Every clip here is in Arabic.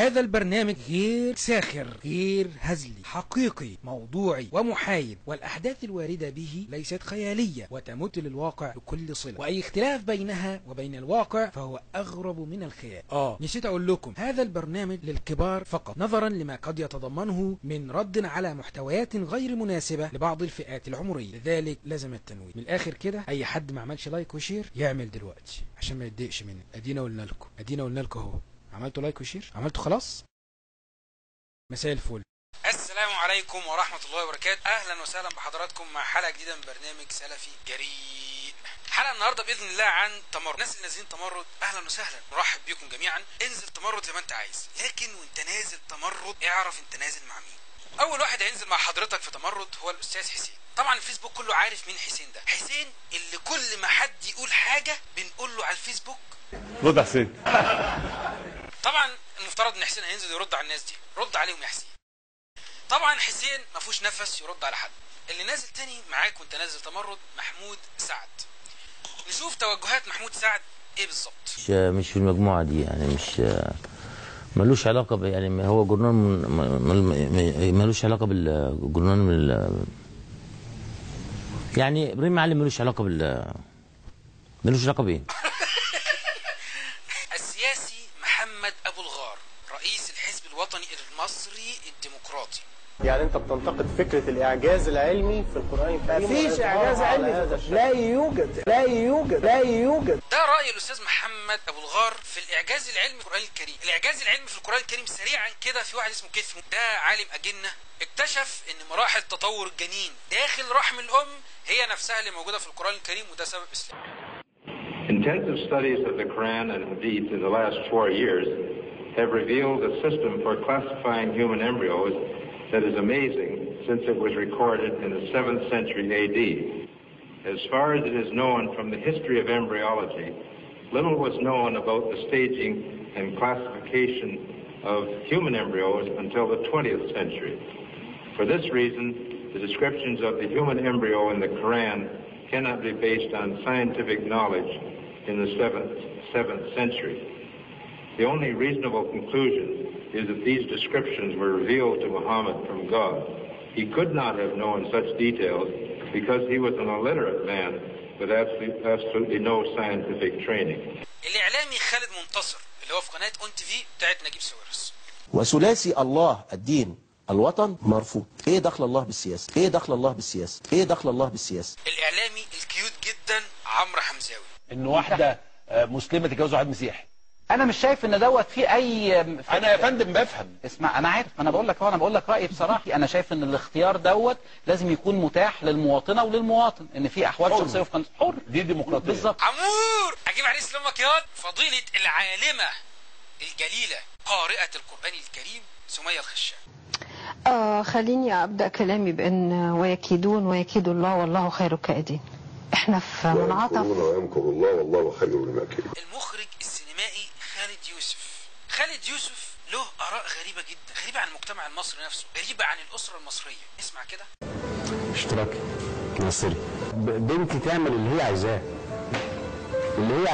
هذا البرنامج غير ساخر، غير هزلي، حقيقي، موضوعي ومحايد، والأحداث الواردة به ليست خيالية وتمت للواقع بكل صلة، وأي اختلاف بينها وبين الواقع فهو أغرب من الخيال. نسيت أقول لكم، هذا البرنامج للكبار فقط، نظرا لما قد يتضمنه من رد على محتويات غير مناسبة لبعض الفئات العمرية، لذلك لازم التنويه. من الآخر كده، أي حد ما عملش لايك وشير يعمل دلوقتي عشان ما يتضايقش مني. ادينا قلنا لكم اهو، عملتوا لايك وشير؟ عملتوا خلاص؟ مساء الفل. السلام عليكم ورحمة الله وبركاته. اهلا وسهلا بحضراتكم مع حلقة جديدة من برنامج سلفي جريء. حلقة النهاردة بإذن الله عن تمرد. الناس اللي نازلين تمرد اهلا وسهلا، نرحب بيكم جميعا. انزل تمرد زي ما انت عايز، لكن وانت نازل تمرد اعرف انت نازل مع مين. اول واحد هينزل مع حضرتك في تمرد هو الاستاذ حسين. طبعا الفيسبوك كله عارف مين حسين ده. حسين اللي كل ما حد يقول حاجة بنقول له على الفيسبوك رد حسين. طبعا المفترض ان حسين هينزل يرد على الناس دي، رد عليهم يا حسين. طبعا حسين ما فيهوش نفس يرد على حد. اللي نازل تاني معاك وانت نازل تمرد محمود سعد. نشوف توجهات محمود سعد ايه بالظبط. مش في المجموعة دي، يعني مش ملوش علاقة يعني هو جورنال ملوش علاقة بالجورنال يعني ابراهيم معلم ملوش علاقة ملوش علاقة بايه؟ السياسي محمد ابو الغار رئيس الحزب الوطني المصري الديمقراطي. يعني انت بتنتقد فكرة الاعجاز العلمي في القرآن الكريم؟ مفيش اعجاز علمي، لا يوجد. ده رأي الاستاذ محمد ابو الغار في الاعجاز العلمي في القرآن الكريم. الاعجاز العلمي في القرآن الكريم سريعا كده، في واحد اسمه كيث، ده عالم اجنة اكتشف ان مراحل تطور الجنين داخل رحم الام هي نفسها اللي موجودة في القرآن الكريم، وده سبب اسلام. Intensive studies of the Quran and Hadith in the last 4 years have revealed a system for classifying human embryos that is amazing since it was recorded in the 7th century AD. As far as it is known from the history of embryology, little was known about the staging and classification of human embryos until the 20th century. For this reason, the descriptions of the human embryo in the Quran cannot be based on scientific knowledge in the 7th century. The only reasonable conclusion is that these descriptions were revealed to Muhammad from God. He could not have known such details because he was an illiterate man with absolutely no scientific training. الإعلامي خالد منتصر اللي هو في قناة اون تي في بتاعت نجيب ساويرس. وثلاثي الله الدين الوطن مرفوض. ايه دخل الله بالسياسة؟ الإعلامي الكيوت جدا عمرو حمزاوي. ان واحده مسلمه تتجوز واحد مسيحي. انا مش شايف ان دوت في اي انا يا فندم بفهم. اسمع، انا عارف، انا بقول لك رايي بصراحه. انا شايف ان الاختيار دوت لازم يكون متاح للمواطنه وللمواطن، ان في احوال شخصيه وفي حر، دي ديمقراطيه بالظبط. عمور اجيب عريس لامك ياض. فضيله العالمه الجليله قارئه القران الكريم سميه الخشاب. خليني ابدا كلامي بان ويكيد الله والله خير الكائدين. احنا في منعطف ويمكر الله والله خير الماكرين. المخرج السينمائي خالد يوسف له آراء غريبة جدا، غريبة عن المجتمع المصري نفسه، غريبة عن الأسرة المصرية. اسمع كده. اشتراكي مصري، بنتي تعمل اللي هي عايزاه،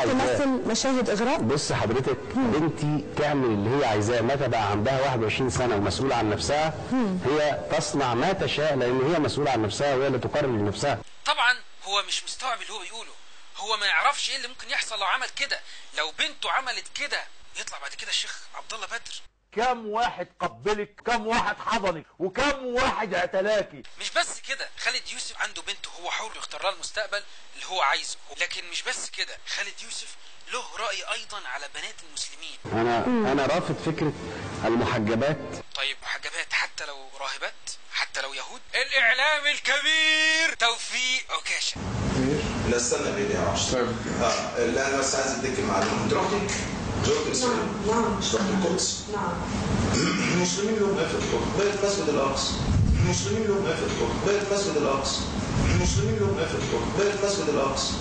تمثل مشاهد إغراء. بص حضرتك، بنتي تعمل اللي هي عايزاه، متى بقى عندها 21 سنة ومسؤولة عن نفسها هي تصنع ما تشاء، لأن هي مسؤولة عن نفسها وهي اللي تقرر لنفسها. طبعا هو مش مستوعب اللي هو بيقوله، هو ما يعرفش ايه اللي ممكن يحصل لو عمل كده. لو بنته عملت كده يطلع بعد كده الشيخ عبد الله بدر. كم واحد قبلك، كم واحد حضنك، وكم واحد اعتلاكي. مش بس كده، خالد يوسف عنده بنته هو حر يختار لها المستقبل اللي هو عايزه. لكن مش بس كده، خالد يوسف له رأي ايضا على بنات المسلمين. انا رافض فكرة المحجبات. طيب محجبات حتى لو راهبات، حتى لو يهود. الاعلام الكبير توفيق عكاشة. لا استنى بيدي يا عشر. لا انا بس عايز اديك المعلومه. انت رحتي زرت اسرائيل؟ نعم. رحت القدس؟ نعم. المسلمين لهم ايه في القدس؟ بقت مسجد الاقصى. المسلمين لهم ايه في القدس؟ بقت مسجد الاقصى. المسلمين لهم ايه في القدس؟ بقت مسجد الاقصى.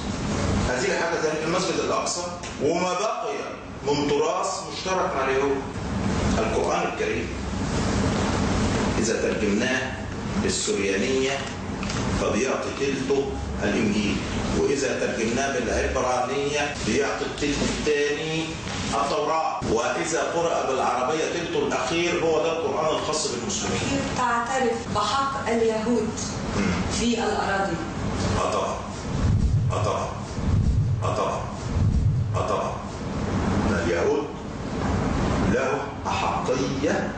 هذه حاجه ثانيه، المسجد الاقصى وما بقي من تراث مشترك مع اليهود. القران الكريم اذا ترجمناه للسريانيه فبيعطي تلته الانجيل، واذا ترجمناه بالعبرانيه بيعطي التلت الثاني التوراة، وإذا قرأ بالعربية تلت الأخير هو ده القرآن الخاص بالمسلمين. كيف تعترف بحق اليهود في الأراضي؟ طبعا طبعا اليهود لهم أحقية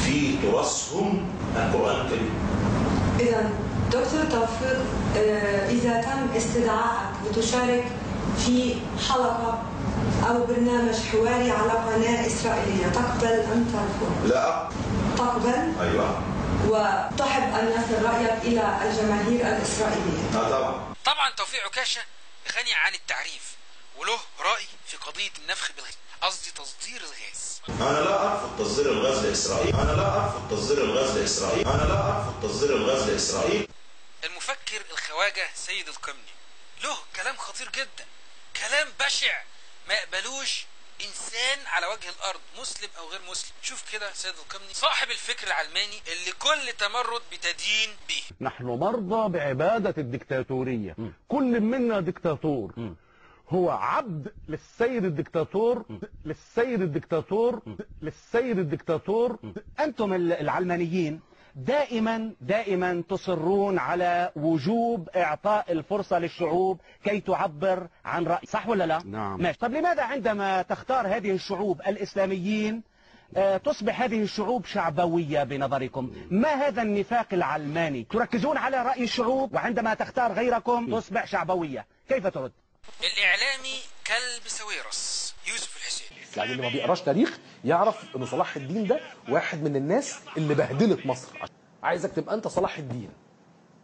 في تراثهم القرآن الكريم. إذا دكتور توفيق، إذا تم استدعائك لتشارك في حلقة أو برنامج حواري على قناة إسرائيلية، تقبل أم ترفض؟ لا. تقبل؟ أيوة. وتحب أن يصل رأيك إلى الجماهير الإسرائيلية؟ طبعا توفيق عكاشة غني عن التعريف وله رأي في قضية النفخ بالغاز، قصدي تصدير الغاز. أنا لا أرفض تصدير الغاز لإسرائيل. المفكر الخواجة سيد القمني له كلام خطير جدا، كلام بشع ما يقبلوش إنسان على وجه الأرض، مسلم أو غير مسلم. شوف كده سيد القمني صاحب الفكر العلماني اللي كل تمرد بتدين به. نحن مرضى بعبادة الدكتاتورية. كل منا دكتاتور، هو عبد للسيد الدكتاتور. أنتم العلمانيين دائما تصرون على وجوب إعطاء الفرصة للشعوب كي تعبر عن رأي، صح ولا لا؟ نعم. ماشي. طب لماذا عندما تختار هذه الشعوب الإسلاميين تصبح هذه الشعوب شعبوية بنظركم؟ ما هذا النفاق العلماني؟ تركزون على رأي الشعوب وعندما تختار غيركم تصبح شعبوية، كيف ترد؟ الإعلامي كلب سويرس يوسف الحسين. يعني اللي ما بيقراش تاريخ يعرف ان صلاح الدين ده واحد من الناس اللي بهدلت مصر. عايزك تبقى انت صلاح الدين.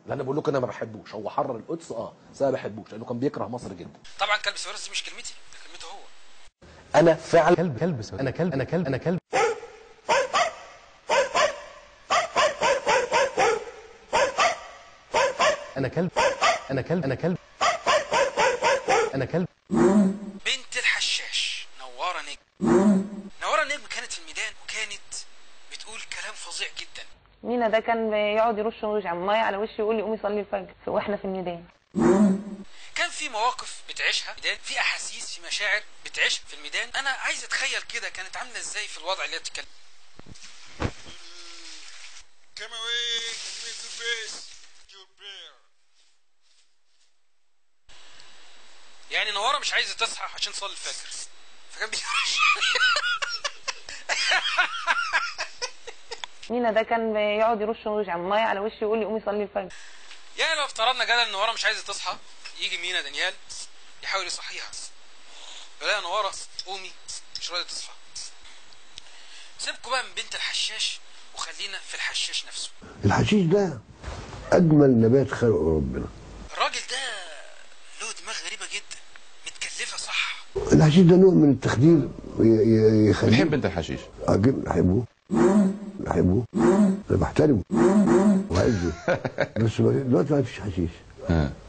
اللي انا بقول لكم انا ما بحبوش، هو حرر القدس بس انا ما بحبوش لانه كان بيكره مصر جدا. طبعا كلب سويرس دي مش كلمتي، ده كلمته هو. انا فعلا كلب سويرس. انا كلب بنت الحشاش نوارة نجم كانت في الميدان وكانت بتقول كلام فظيع جدا. مينا ده كان بيقعد يرش ميه على وشي ويقول لي قومي صلي الفجر واحنا في الميدان. كان في مواقف بتعيشها في الميدان، في احاسيس، في مشاعر بتعيشها في الميدان. انا عايز اتخيل كده كانت عامله ازاي في الوضع اللي هي بتتكلم. يعني نوارة مش عايزه تصحى عشان تصلي الفجر، فكان مينا ده كان بيقعد يرش ميه على وشي ويقول لي قومي صلي الفجر. يعني لو افترضنا جدلا ان نوارة مش عايزه تصحى، يجي مينا دانيال يحاول يصحيها، يقول لها نوارة قومي مش راضيه تصحى. سيبكوا بقى من بنت الحشاش وخلينا في الحشاش نفسه. الحشيش ده اجمل نبات خلقه ربنا. الراجل ده له دماغ غريبه جدا، متكلفه صح. الحشيش ده نوع من التخدير يخليه. بتحب انت الحشيش؟ بحبه انا بحترمه وعايزه بس دلوقتي ما فيش حشيش.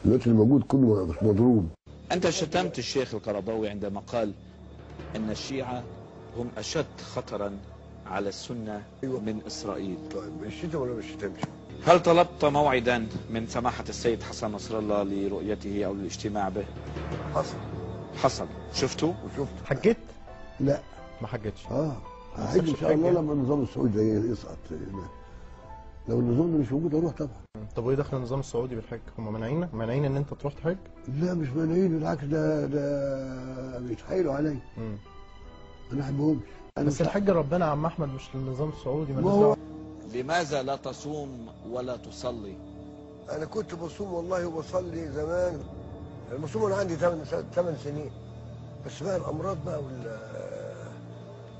دلوقتي الموجود كله مش مضروب. انت شتمت الشيخ القرضاوي عندما قال ان الشيعة هم اشد خطرا على السنة من اسرائيل. طيب الشتم ولا ما الشتمش؟ هل طلبت موعدا من سماحة السيد حسن نصر الله لرؤيته او الاجتماع به؟ حصل. شفته؟ وشفته. حجيت؟ لا ما حجيتش. هحج ان شاء الله لما النظام السعودي يسقط هناك. لو النظام ده مش موجود اروح طبعا. طب وايه دخل النظام السعودي بالحج؟ هم مانعين ان انت تروح تحج؟ لا مش مانعين، بالعكس ده بيتحايلوا عليا. انا ما بحبهمش. بس الحج ربنا يا عم احمد مش للنظام السعودي. لماذا لا تصوم ولا تصلي؟ انا كنت بصوم والله وبصلي زمان. انا بصوم وانا عندي 8 سنين. بس بقى الامراض بقى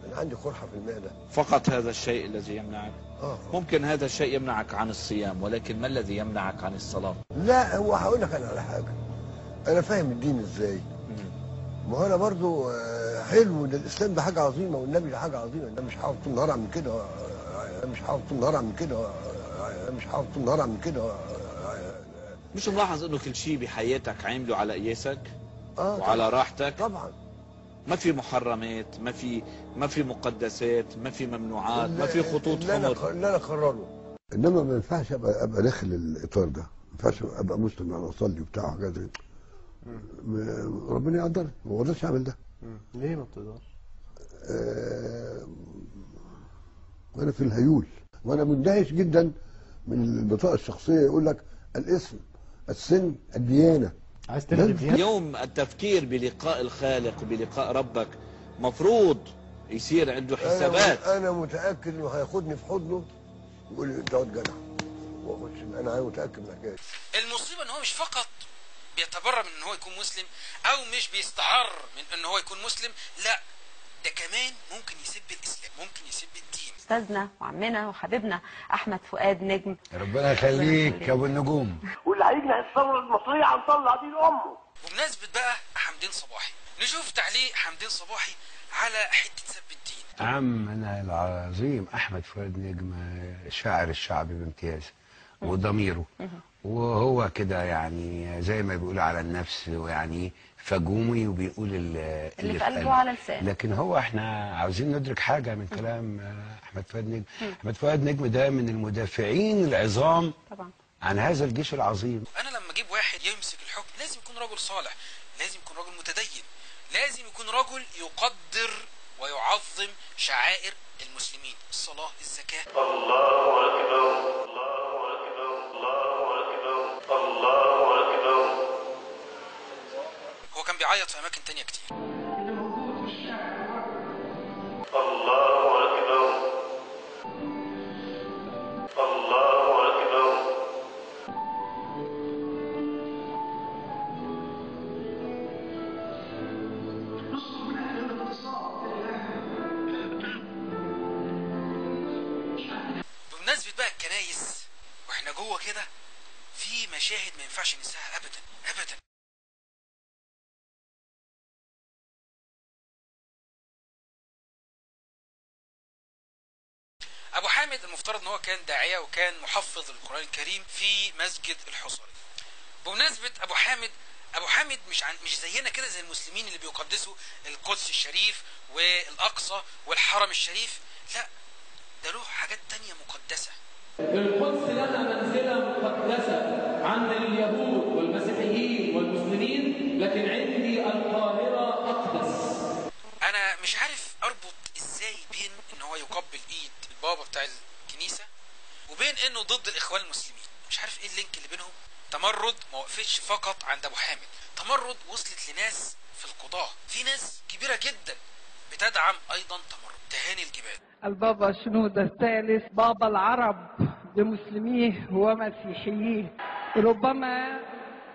انا عندي قرحه في المعده. فقط هذا الشيء الذي يمنعك؟ ممكن هذا الشيء يمنعك عن الصيام، ولكن ما الذي يمنعك عن الصلاة؟ لا هو هقول لك انا على حاجه. انا فاهم الدين ازاي. ما هو انا برضو حلو ده الاسلام ده حاجه عظيمه والنبي ده حاجه عظيمه. انا مش هقعد طول النهار اعمل كده، مش ملاحظ انه كل شيء بحياتك عامله على قياسك وعلى راحتك؟ طبعا. ما في محرمات، ما في مقدسات، ما في ممنوعات، ما في خطوط حمر. اللي انا اقرره. انما ما ينفعش ابقى داخل الاطار ده، ما ينفعش ابقى مسلم انا اصلي وبتاع وحاجات زي ربنا يقدرني، ما اقدرش اعمل ده. ليه ما بتقدرش؟ وانا في الهيول، وانا مندهش جدا من البطاقه الشخصيه، يقول لك الاسم، السن، الديانه. عايز اليوم التفكير بلقاء الخالق وبلقاء ربك مفروض يصير عنده حسابات. انا متاكد انه هياخدني في حضنه ويقول لي انت واد جدع، واخش. انا متاكد من الحكايه. المصيبه ان هو مش فقط بيتبرر من ان هو يكون مسلم او مش بيستعر من ان هو يكون مسلم، لا ده كمان ممكن يسب الاسلام، ممكن يسب الدين. استاذنا وعمنا وحبيبنا احمد فؤاد نجم، ربنا يخليك يا ابو النجوم. واللي هيجنح الثوره المصريه هنطلع دين امه. بمناسبه بقى حمدين صباحي، نشوف تعليق حمدين صباحي على حته سب الدين. عمنا العظيم احمد فؤاد نجم شاعر الشعب بامتياز وضميره، وهو كده يعني زي ما بيقول على النفس، ويعني فجومي وبيقول اللي في قلبه على لسانه. لكن هو احنا عاوزين ندرك حاجه من كلام احمد فؤاد نجم. احمد فؤاد نجم ده من المدافعين العظام طبعا عن هذا الجيش العظيم. انا لما اجيب واحد يمسك الحكم لازم يكون رجل صالح، لازم يكون رجل متدين، لازم يكون رجل يقدر ويعظم شعائر المسلمين، الصلاه، الزكاه. الله اكبر، الله اكبر، الله اكبر، الله اكبر. هو كان بيعيط في اماكن تانية كتير. الله اكبر، الله اكبر. بمناسبة بقى الكنايس واحنا جوه كده، في مشاهد ما ينفعش ننساها ابدا ابدا. ابو حامد المفترض ان هو كان داعية وكان محفظ القرآن الكريم في مسجد الحصري. بمناسبة ابو حامد مش زينا كده زي المسلمين اللي بيقدسوا القدس الشريف والاقصى والحرم الشريف، لا ده له حاجات تانية مقدسة. القدس لها منزلة مقدسة عند اليهود والمسيحيين والمسلمين، لكن عندي القاهرة أقدس. أنا مش عارف أربط إزاي بين إن هو يقبل إيد البابا بتاع الكنيسة وبين إنه ضد الإخوان المسلمين. مش عارف إيه اللينك اللي بينهم. تمرد ما وقفتش فقط عند أبو حامد، تمرد وصلت لناس في القضاة، في ناس كبيرة جدا بتدعم أيضا تمرد. تهاني الجبال. البابا شنودة الثالث بابا العرب بمسلميه ومسيحييه، ربما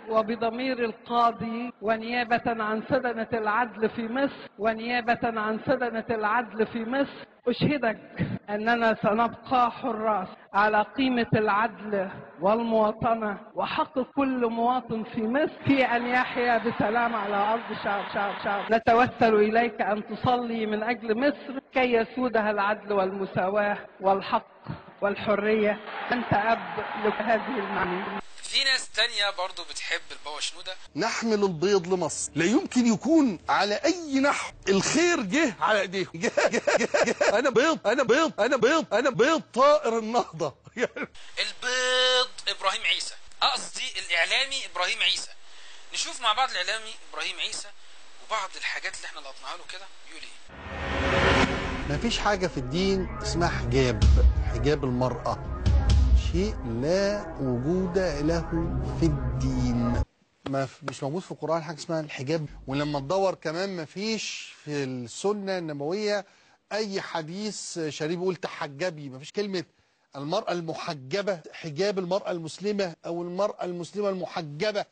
وبضمير القاضي ونيابة عن سدنة العدل في مصر، ونيابة عن سدنة العدل في مصر، أشهدك أننا سنبقى حراس على قيمة العدل والمواطنة وحق كل مواطن في مصر في أن يحيا بسلام على أرض شعب. نتوسل إليك أن تصلي من أجل مصر كي يسودها العدل والمساواة والحق والحرية. أنت أب لهذه المعنى. في ناس تانية برضو بتحب البابا شنودة. نحمل البيض لمصر، لا يمكن يكون على أي نحو الخير جه على ايديهم. أنا بيض طائر النهضة. البيض إبراهيم عيسى، قصدي الإعلامي إبراهيم عيسى. نشوف مع بعض الإعلامي إبراهيم عيسى وبعض الحاجات اللي احنا لقطناها له كده بيقول ايه. مفيش حاجة في الدين اسمها حجاب المرأة، شيء لا وجود له في الدين. مش موجود في القرآن حاجة اسمها الحجاب، ولما تدور كمان مفيش في السنة النبوية أي حديث شريف يقول تحجبي. مفيش كلمة المرأة المحجبة، حجاب المرأة المسلمة أو المرأة المسلمة المحجبة.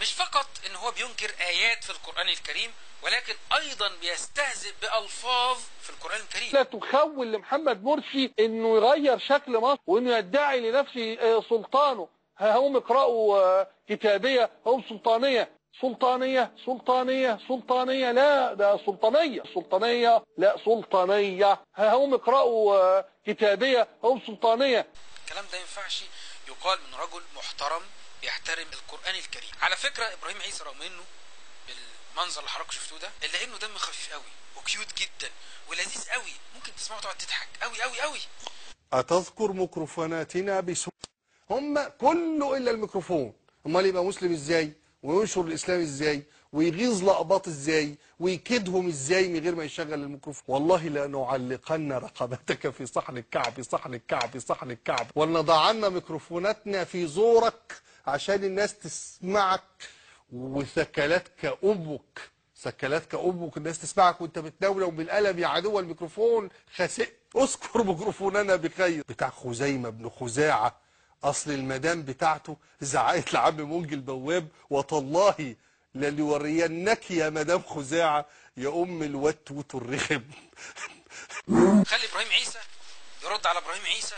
مش فقط ان هو بينكر آيات في القرآن الكريم، ولكن أيضا بيستهزئ بألفاظ في القرآن الكريم. لا تخول لمحمد مرسي انه يغير شكل مصر وانه يدعي لنفسه سلطانه. هم اقرأوا كتابية هم سلطانية. لا ده سلطانية لا سلطانية. هم اقرأوا كتابية هم سلطانية. الكلام ده ينفعش يقال من رجل محترم بيحترم القرآن الكريم. على فكرة إبراهيم عيسى رغم انه بالمنظر اللي حضراتكم شفتوه ده الا انه دم خفيف قوي وكيوت جدا ولذيذ قوي، ممكن تسمعه تقعد تضحك قوي قوي قوي. أتذكر ميكروفوناتنا هم كله إلا الميكروفون. امال يبقى مسلم ازاي وينشر الإسلام ازاي ويغيظ لقباط ازاي ويكيدهم ازاي من غير ما يشغل الميكروفون. والله لنعلقن رقبتك في صحن الكعب صحن الكعب صحن الكعب ولنضعن ميكروفوناتنا في زورك عشان الناس تسمعك، وثكلاتك امك سكلاتك امك الناس تسمعك وانت بتناولهم بالقلم يا عدو الميكروفون خسئت. اذكر ميكروفوننا بخير. بتاع خزيمه بن خزاعه اصل المدام بتاعته زعقت لعم منجي البواب وتالله لنورينك يا مدام خزاعه يا ام الوتوت الرخم. خلي ابراهيم عيسى يرد على ابراهيم عيسى.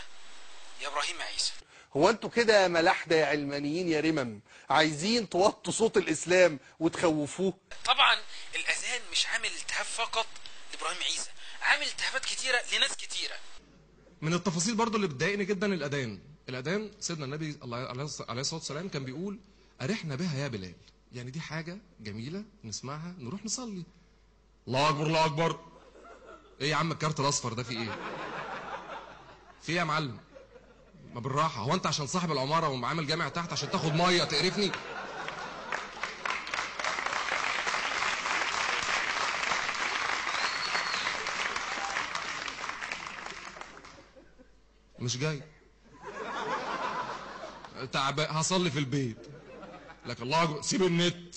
يا ابراهيم عيسى، هو انتوا كده يا ملاحده يا علمانيين يا رمم عايزين توطوا صوت الاسلام وتخوفوه؟ طبعا الاذان مش عامل التهاب فقط لابراهيم عيسى، عامل التهابات كتيره لناس كتيره. من التفاصيل برضو اللي بتضايقني جدا الاذان سيدنا النبي عليه الصلاه والسلام كان بيقول ارحنا بها يا بلال. يعني دي حاجه جميله نسمعها نروح نصلي. الله اكبر الله اكبر. ايه يا عم الكارت الاصفر ده في ايه؟ في ايه يا معلم؟ ما بالراحه، هو انت عشان صاحب العماره ومعامل جامع تحت عشان تاخد ميه تقرفني؟ مش جاي تعبان هصلي في البيت. لكن الله اكبر سيب النت.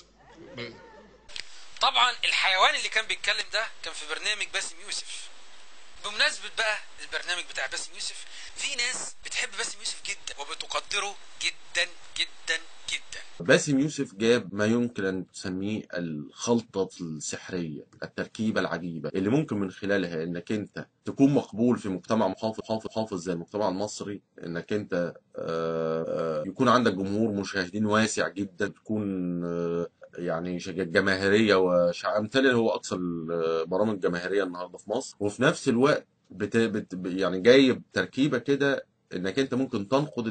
طبعا الحيوان اللي كان بيتكلم ده كان في برنامج باسم يوسف. بمناسبة بقى البرنامج بتاع باسم يوسف، في ناس بتحب باسم يوسف جدا وبتقدره جدا جدا جدا. باسم يوسف جاب ما يمكن أن تسميه الخلطة السحرية، التركيبة العجيبة اللي ممكن من خلالها انك انت تكون مقبول في مجتمع محافظ زي المجتمع المصري، انك انت يكون عندك جمهور مشاهدين واسع جدا، تكون يعني جماهيرية وامثال هو اكثر البرامج جماهيرية النهارده في مصر، وفي نفس الوقت يعني جايب تركيبة كده انك انت ممكن تنقد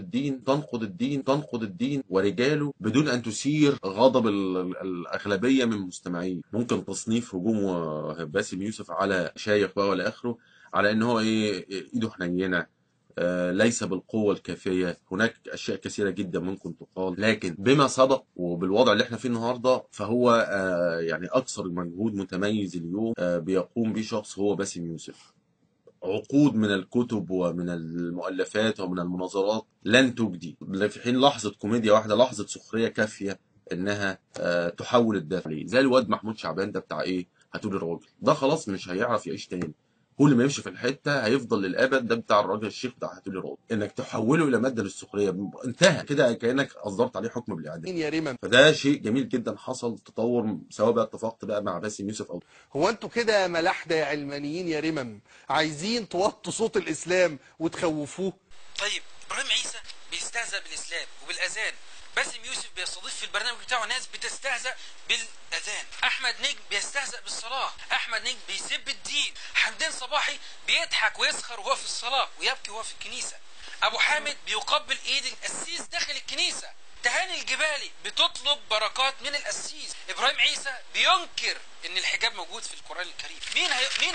الدين ورجاله بدون ان تثير غضب الاغلبيه من مستمعيه. ممكن تصنيف هجوم باسم يوسف على شايخ بقى ولا اخره على ان هو ايده حنينه، ليس بالقوه الكافيه. هناك اشياء كثيره جدا ممكن تقال، لكن بما سبق وبالوضع اللي احنا فيه النهارده فهو يعني اكثر مجهود متميز اليوم بيقوم به شخص هو باسم يوسف. عقود من الكتب ومن المؤلفات ومن المناظرات لن تجدي، في حين لحظة كوميديا واحدة، لحظة سخرية كافية انها تحول الدافع عليه. زي الواد محمود شعبان ده بتاع ايه؟ هتقول الراجل ده خلاص مش هيعرف يعيش تاني، كل ما يمشي في الحته هيفضل للابد. ده بتاع الراجل الشيخ بتاع هتقول الراجل، انك تحوله الى ماده للسخريه انتهى كده، كانك اصدرت عليه حكم بالاعدام يا ريما. فده شيء جميل جدا حصل، تطور، سواء بقى اتفقت بقى مع باسم يوسف او هو انتوا كده يا ملاحده يا علمانيين يا رمم عايزين توطوا صوت الاسلام وتخوفوه؟ طيب ابراهيم عيسى بيستهزأ بالاسلام وبالاذان، باسم يوسف بيستضيف في البرنامج بتاعه ناس بتستهزأ بالاذان، احمد نجم بيستهزأ بالصلاه، احمد نجم بيسب الدين، حمدان صباحي بيضحك ويسخر وهو في الصلاه ويبكي وهو في الكنيسه، ابو حامد بيقبل ايد القسيس داخل الكنيسه، تهاني الجبالي بتطلب بركات من القسيس، ابراهيم عيسى بينكر ان الحجاب موجود في القران الكريم. مين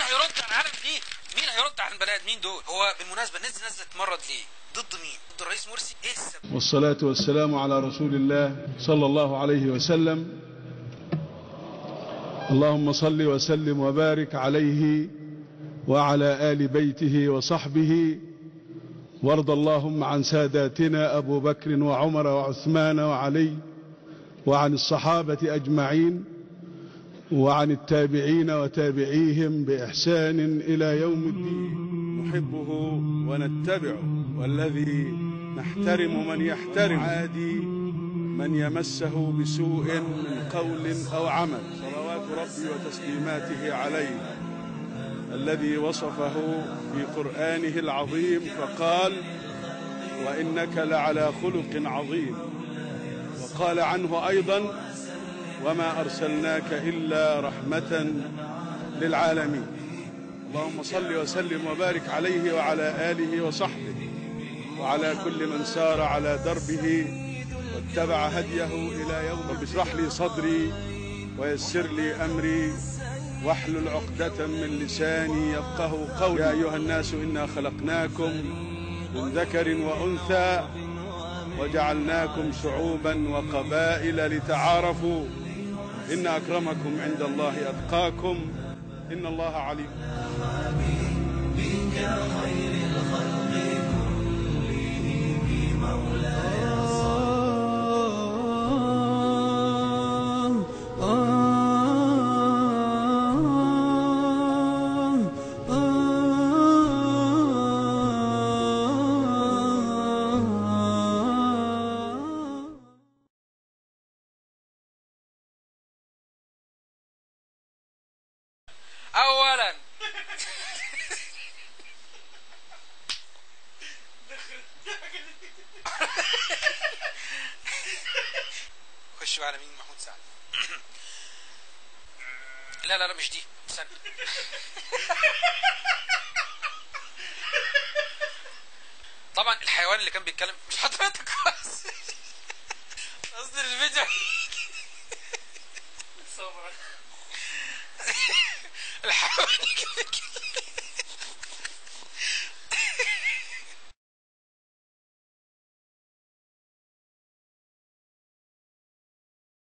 هيرد عن العالم دي؟ مين هيرد عن البني ادمين دول؟ هو بالمناسبه الناس دي نازله تمرد ليه؟ ضد مين؟ ضد الرئيس مرسي؟ ايه السبب؟ والصلاة والسلام على رسول الله صلى الله عليه وسلم. اللهم صل وسلم وبارك عليه وعلى آل بيته وصحبه، وارض اللهم عن ساداتنا أبو بكر وعمر وعثمان وعلي، وعن الصحابة أجمعين، وعن التابعين وتابعيهم بإحسان إلى يوم الدين. نحبه ونتبعه، والذي نحترم من يحترم، عادي من يمسه بسوء من قول أو عمل. صلوات ربي وتسليماته عليه الذي وصفه في قرآنه العظيم فقال: وإنك لعلى خلق عظيم. وقال عنه أيضا: وما أرسلناك إلا رحمة للعالمين. اللهم صل وسلم وبارك عليه وعلى آله وصحبه وعلى كل من سار على دربه واتبع هديه إلى يوم. رب اشرح لي صدري ويسر لي أمري واحلل عقدة من لساني يفقه قولي. يا أيها الناس إنا خلقناكم من ذكر إن أكرمكم عند الله أتقاكم إن الله عليم. اولا خشوا على مين؟ محمود سعد. لا لا لا مش دي، استنى. طبعا الحيوان اللي كان بيتكلم مش حضرتك خالص. قصدي الفيديو. الحيوان اللي كان بيتكلم